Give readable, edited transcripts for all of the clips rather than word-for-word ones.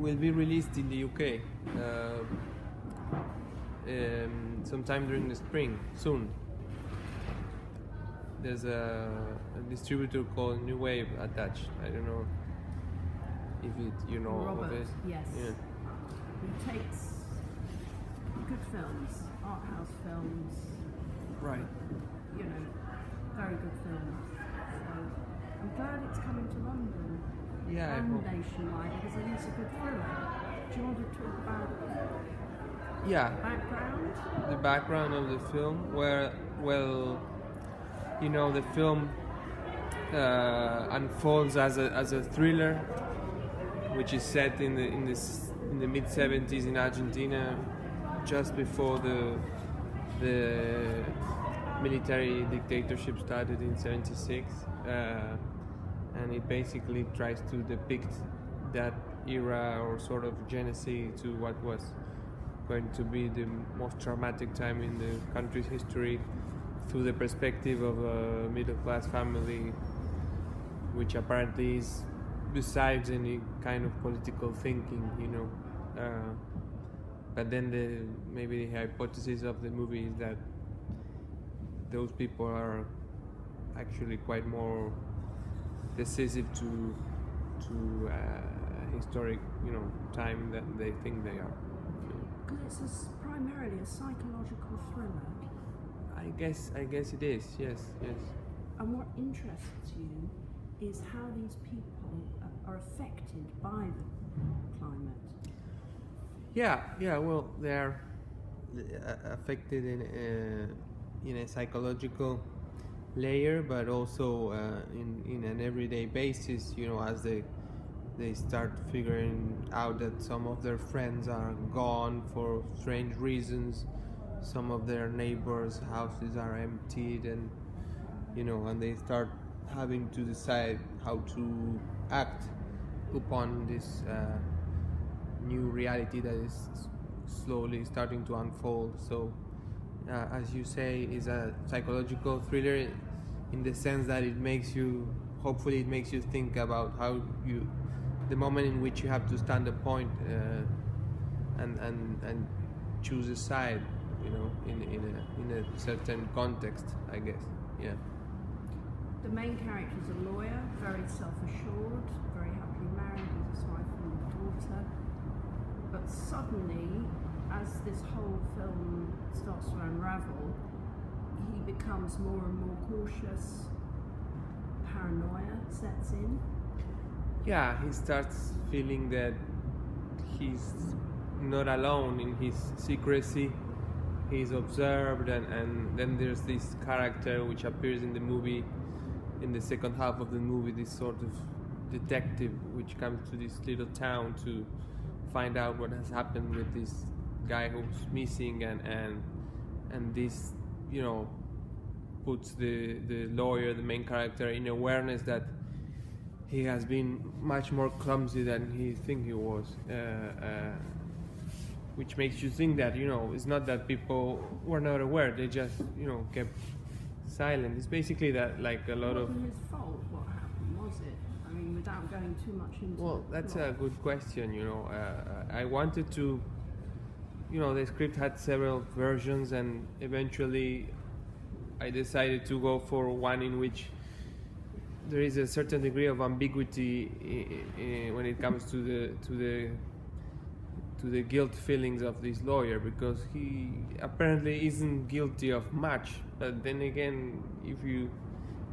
will be released in the UK sometime during the spring, soon. There's a distributor called New Wave attached. I don't know if you know Robert, of it. Yes. Yeah. He takes good films, art house films, Right. you know, very good films. So I'm glad it's coming to London Yeah, I and hope. nationwide because it is a good thriller. Do you want to talk about Yeah. background? The background of the film, where, well, you know, the film unfolds as a thriller, which is set in the mid 70s in Argentina, just before the military dictatorship started in 76, and it basically tries to depict that era or sort of genesis to what was going to be the most traumatic time in the country's history through the perspective of a middle-class family, which apparently is besides any kind of political thinking, you know. But then maybe the hypothesis of the movie is that those people are actually quite more decisive to historic, you know, time than they think they are. Because it's primarily a psychological thriller. I guess it is. Yes. And what interests you is how these people are affected by the climate. Yeah. Well, they are affected in a psychological layer, but also in an everyday basis. You know, as they start figuring out that some of their friends are gone for strange reasons, some of their neighbors' houses are emptied, and you know, and they start having to decide how to act upon this new reality that is slowly starting to unfold. So, as you say, is a psychological thriller in the sense that hopefully it makes you think about how the moment in which you have to stand a point and choose a side, you know, in a certain context, I guess. Yeah. The main character is a lawyer, very self-assured, very happily married with his wife and daughter. But suddenly, as this whole film starts to unravel, he becomes more and more cautious. Paranoia sets in. Yeah, he starts feeling that he's not alone in his secrecy. He's observed, and then there's this character which appears in the movie, in the second half of the movie, this sort of detective which comes to this little town to find out what has happened with this guy who's missing, and this, you know, puts the lawyer, the main character, in awareness that he has been much more clumsy than he think he was, which makes you think that, you know, it's not that people were not aware, they just, you know, kept silent. It's basically that, like, a lot of... It wasn't his fault what happened, was it? I mean, without going too much into... Well, that's plot. a good question, you know. I wanted to... You know, the script had several versions, and eventually I decided to go for one in which there is a certain degree of ambiguity when it comes to the guilt feelings of this lawyer, because he apparently isn't guilty of much, but then again, if you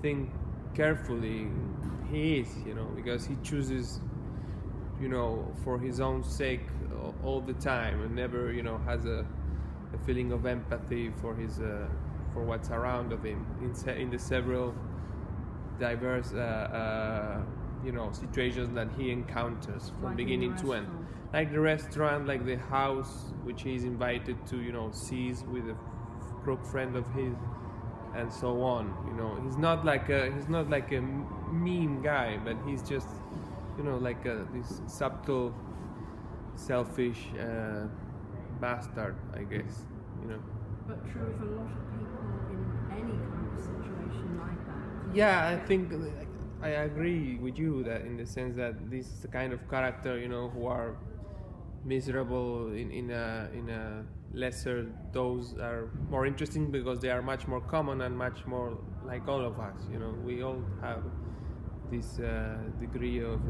think carefully, he is, you know, because he chooses, you know, for his own sake all the time, and never, you know, has a feeling of empathy for his for what's around of him in the several diverse you know, situations that he encounters from Like beginning to end, like the restaurant, like the house which he's invited to, you know, seize with a crook friend of his, and so on. You know, he's not like a mean guy, but he's just, you know, like this subtle, selfish bastard, I guess. You know. But true of a lot of people in any kind of situation like that. Yeah, I think I agree with you that in the sense that this is the kind of character, you know, who are miserable in a lesser dose are more interesting because they are much more common and much more like all of us. You know, we all have this degree of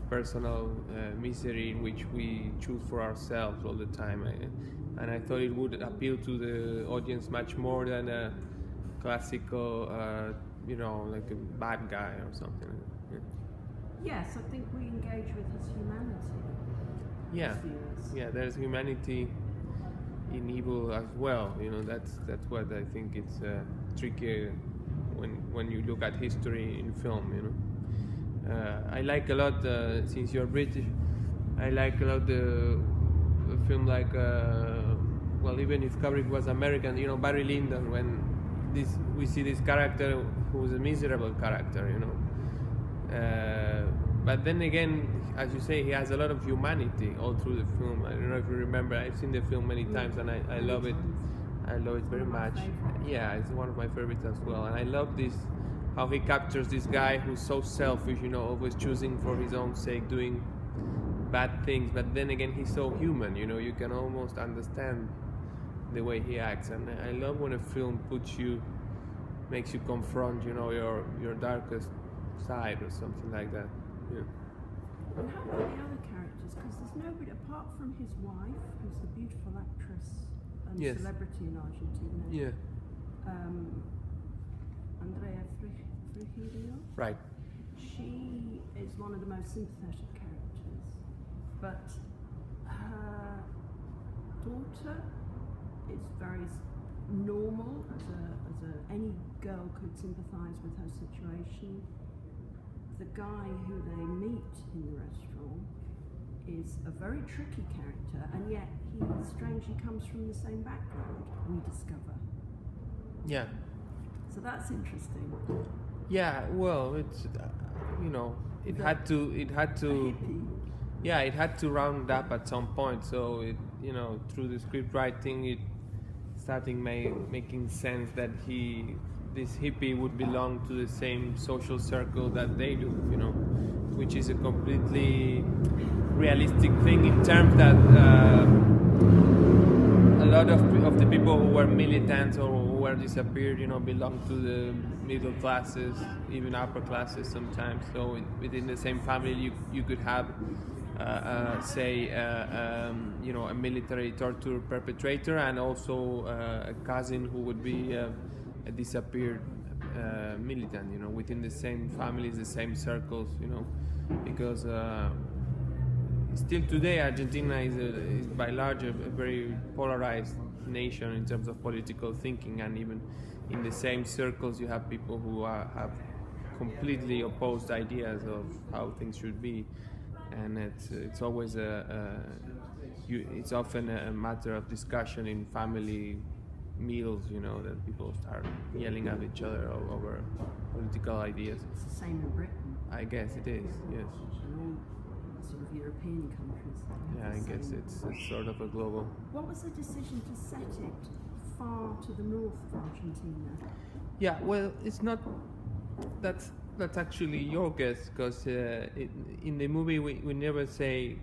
personal misery in which we choose for ourselves all the time. And I thought it would appeal to the audience much more than a classical, you know, like a bad guy or something. Yes, I think we engage with his humanity. Yeah, yeah. There's humanity in evil as well. You know, that's what I think it's tricky when you look at history in film. You know, I like a lot since you're British. I like a lot the film like well, even if Kubrick was American, you know, Barry Lyndon. When we see this character who's a miserable character, you know. But then again, as you say, he has a lot of humanity all through the film. I don't know if you remember, I've seen the film many times and I love it. I love it very much. Yeah, it's one of my favorites as well. And I love this, how he captures this guy who's so selfish, you know, always choosing for his own sake, doing bad things. But then again, he's so human, you know, you can almost understand the way he acts. And I love when a film makes you confront, you know, your darkest side or something like that. Yeah. And how about the other characters? Because there's nobody apart from his wife, who's the beautiful actress and Yes. celebrity in Argentina. Yeah. Andrea Frigidio. Right. She is one of the most sympathetic characters, but her daughter is very normal. Any girl could sympathise with her situation. The guy who they meet in the restaurant is a very tricky character, and yet he strangely comes from the same background, we discover. Yeah. So that's interesting. Yeah, well, it's you know, it had to yeah, it had to round up at some point. So it, you know, through the script writing, it starting making sense that this hippie would belong to the same social circle that they do, you know, which is a completely realistic thing in terms that a lot of the people who were militants or who were disappeared, you know, belong to the middle classes, even upper classes sometimes. So within the same family, you could have, say, you know, a military torture perpetrator and also a cousin who would be a disappeared militant, you know, within the same families, the same circles, you know, because still today Argentina is by large a very polarized nation in terms of political thinking, and even in the same circles you have people who have completely opposed ideas of how things should be, and it's always it's often a matter of discussion in family meals, you know, that people start yelling at each other over political ideas. It's the same in Britain. I guess it is, yes. And all sort of European countries. Yeah, I guess it's sort of a global. What was the decision to set it far to the north of Argentina? Yeah, well, it's not. That's actually your guess, because in the movie we never say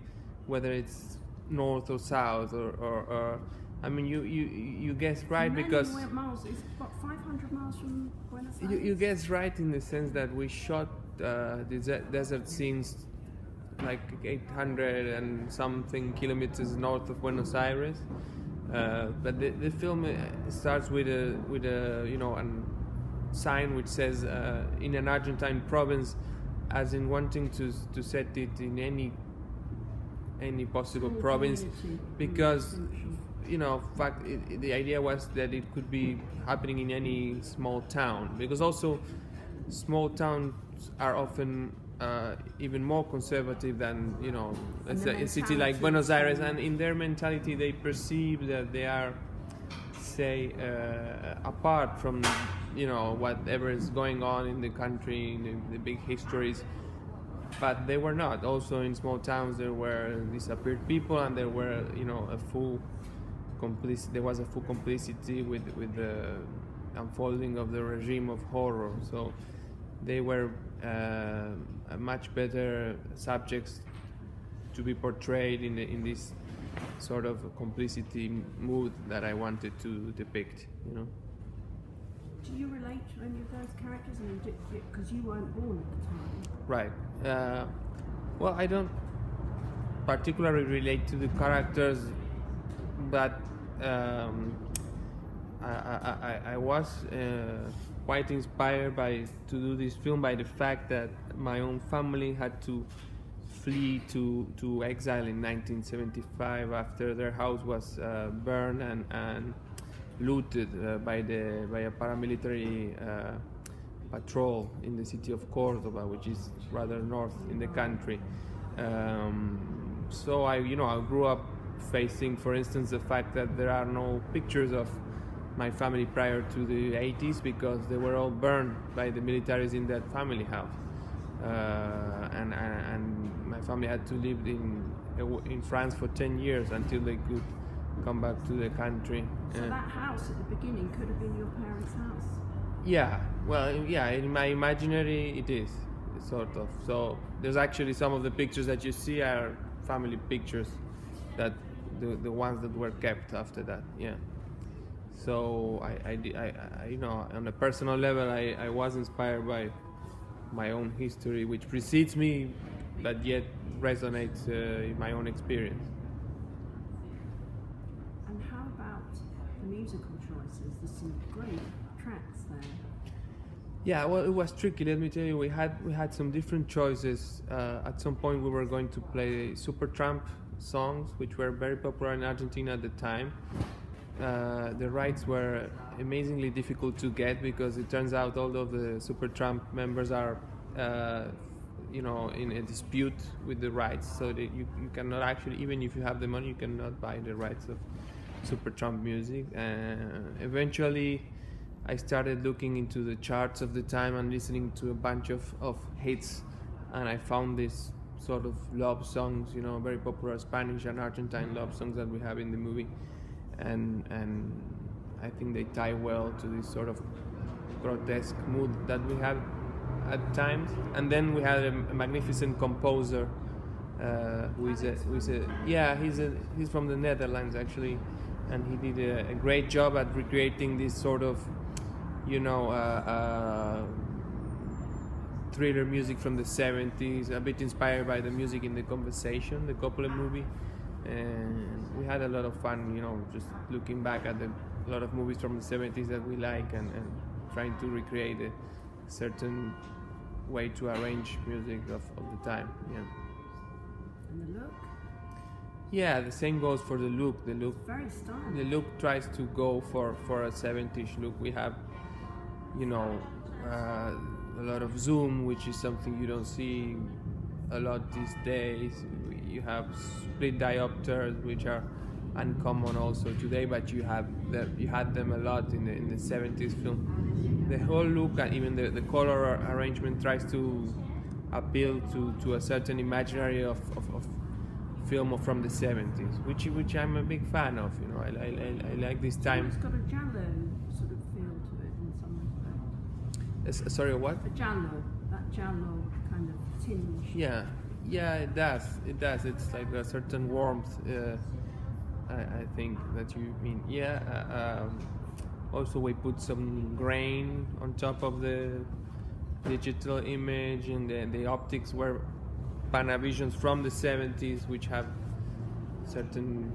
whether it's north or south or I mean, you guess right because miles. It's what, 500 miles from Buenos Aires? you guess right in the sense that we shot the desert scenes like 800 and something kilometers north of Buenos Aires, but the film starts with a you know, a sign which says in an Argentine province, as in wanting to set it in any possible province, because you know, in fact, the idea was that it could be happening in any small town, because also small towns are often even more conservative than, you know, a city like Buenos Aires, and in their mentality they perceive that they are, say, apart from, you know, whatever is going on in the country, in the big histories. But they were not. Also in small towns there were disappeared people, and there were, you know, there was a full complicity with the unfolding of the regime of horror. So they were much better subjects to be portrayed in this sort of complicity mood that I wanted to depict, you know. Do you relate to any of those characters? I mean, because you weren't born at the time. Right. Well, I don't particularly relate to the characters, but I was quite inspired to do this film by the fact that my own family had to flee to exile in 1975 after their house was burned and looted by a paramilitary patrol in the city of Cordoba, which is rather north in the country. So I grew up facing, for instance, the fact that there are no pictures of my family prior to the 80s because they were all burned by the militaries in that family house. And my family had to live in France for 10 years until they could come back to the country. So that house at the beginning could have been your parents' house? Yeah, well, yeah, in my imaginary it is, sort of. So there's actually some of the pictures that you see are family pictures, that the ones that were kept after that, yeah. So I on a personal level, I was inspired by my own history, which precedes me, but yet resonates in my own experience. And how about the musical choices? There's some great tracks there. Yeah, well, it was tricky. Let me tell you, we had some different choices. At some point, we were going to play Supertramp songs, which were very popular in Argentina at the time. The rights were amazingly difficult to get because it turns out all of the Supertramp members are, in a dispute with the rights. So that you cannot actually, even if you have the money, you cannot buy the rights of Supertramp music. Eventually, I started looking into the charts of the time and listening to a bunch of hits, and I found this sort of love songs, very popular Spanish and Argentine love songs that we have in the movie. And I think they tie well to this sort of grotesque mood that we have at times. And then we had a magnificent composer he's from the Netherlands actually, and he did a great job at recreating this sort of thriller music from the 70s, a bit inspired by the music in The Conversation, the Coppola movie. And we had a lot of fun, just looking back at a lot of movies from the 70s that we like and trying to recreate a certain way to arrange music of the time. Yeah. And the look? Yeah, the same goes for the look. The look, very stylish. The look tries to go for a 70s look. We have, a lot of zoom, which is something you don't see a lot these days. You have split diopters, which are uncommon also today, but you had them a lot in the 70s film. The whole look and even the color arrangement tries to appeal to a certain imaginary of film from the 70s, which I'm a big fan of. I like this time. It's got a giallo sort of feel to it in some respect. Sorry, what? A giallo, that giallo kind of tinge. Yeah, it does. It's like a certain warmth. I think that you mean. Yeah. Also, we put some grain on top of the digital image, and the optics were Panavisions from the 70s, which have certain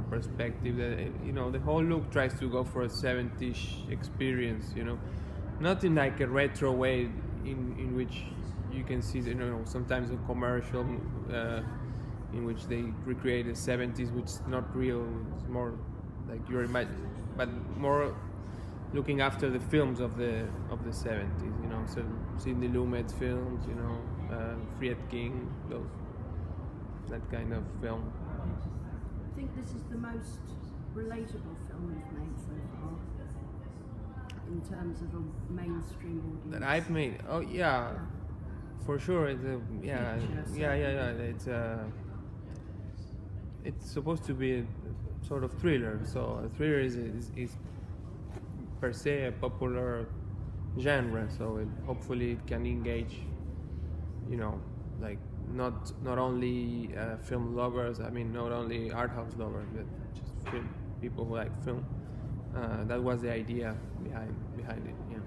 perspective. That the whole look tries to go for a 70s experience. Not in like a retro way, in which you can see, sometimes a commercial in which they recreate the 70s, which is not real. It's more like your imagine, but more looking after the films of the 70s. So Sidney Lumet films, Friedkin, that kind of film. I think this is the most relatable film you've made so far, in terms of a mainstream audience. That I've made. Oh yeah. For sure, it's supposed to be a sort of thriller. So a thriller is per se a popular genre, so hopefully it can engage, like not only film lovers. I mean, not only art house lovers, but just people who like film. That was the idea behind it. Yeah.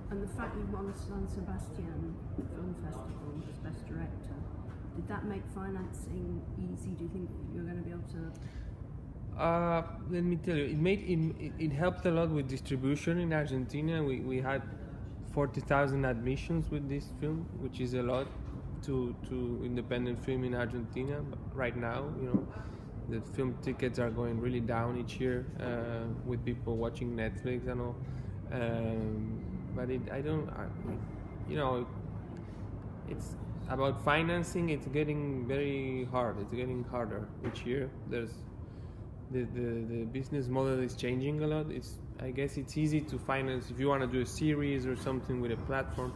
And the fact you won San Sebastian Film Festival as Best Director, did that make financing easy? Do you think you're going to be able to? Let me tell you, it helped a lot with distribution in Argentina. We had 40,000 admissions with this film, which is a lot to independent film in Argentina. But right now, the film tickets are going really down each year with people watching Netflix and all. But it's about financing. It's getting very hard. It's getting harder each year. There's the business model is changing a lot. I guess it's easy to finance if you want to do a series or something with a platform.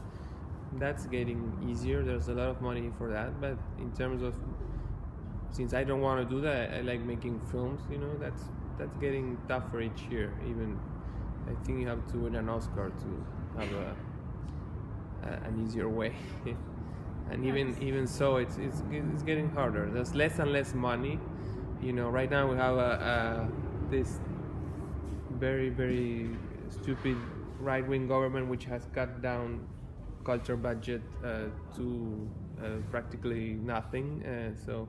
That's getting easier. There's a lot of money for that. But in terms of, since I don't want to do that, I like making films. That's getting tougher each year. Even I think you have to win an Oscar to have an easier way. And even so, it's getting harder. There's less and less money. Right now we have this very, very stupid right-wing government which has cut down culture budget to practically nothing. So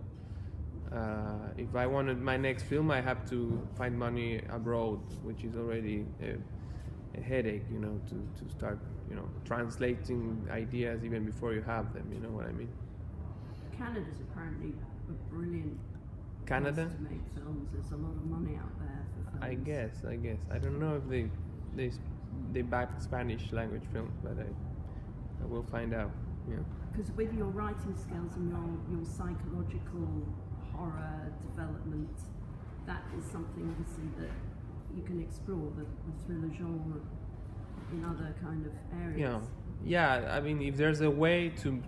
if I wanted my next film, I have to find money abroad, which is already a headache, to start, translating ideas even before you have them. You know what I mean? Canada's apparently a brilliant Canada place to make films. There's a lot of money out there for films. I guess. I don't know if they back Spanish language films, but I will find out. Yeah. Because with your writing skills and your psychological horror development, that is something obviously that you can explore the thriller genre in other kind of areas. Yeah. I mean, if there's a way to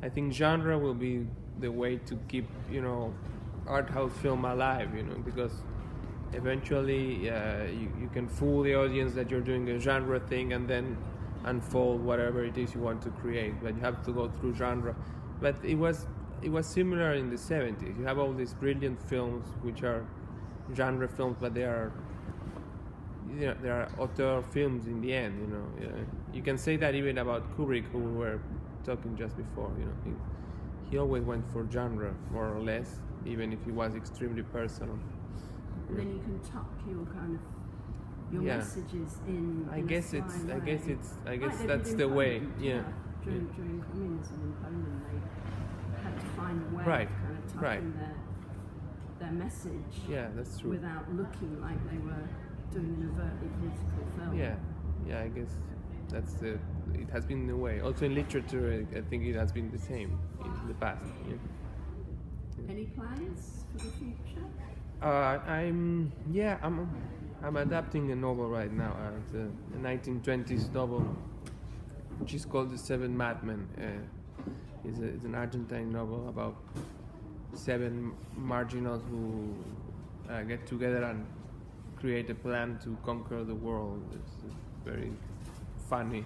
I think genre will be the way to keep art house film alive, because eventually you can fool the audience that you're doing a genre thing and then unfold whatever it is you want to create, but you have to go through genre. But it was similar in the 70s. You have all these brilliant films which are genre films, but they are auteur films in the end. You can say that even about Kubrick, who we were talking just before. He always went for genre, more or less, even if it was extremely personal. And then you can tuck your messages in. I guess that's the way. Yeah. During communism in Poland, they had to find a way of kind of tucking their message. Yeah, that's true. Without looking like they were doing an overtly political film. Yeah. I guess it has been the way. Also in literature, I think it has been the same in the past. Yeah. Any plans for the future? I'm adapting a novel right now. It's a 1920s novel, which is called The Seven Madmen. It's an Argentine novel about 7 marginals who get together and create a plan to conquer the world. It's a very funny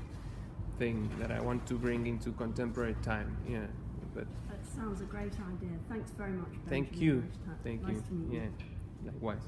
thing that I want to bring into contemporary time. Yeah, but that sounds a great idea. Thanks very much, Benjamin. Thank you. Naishtat. Thank nice you. To meet you. Yeah, likewise.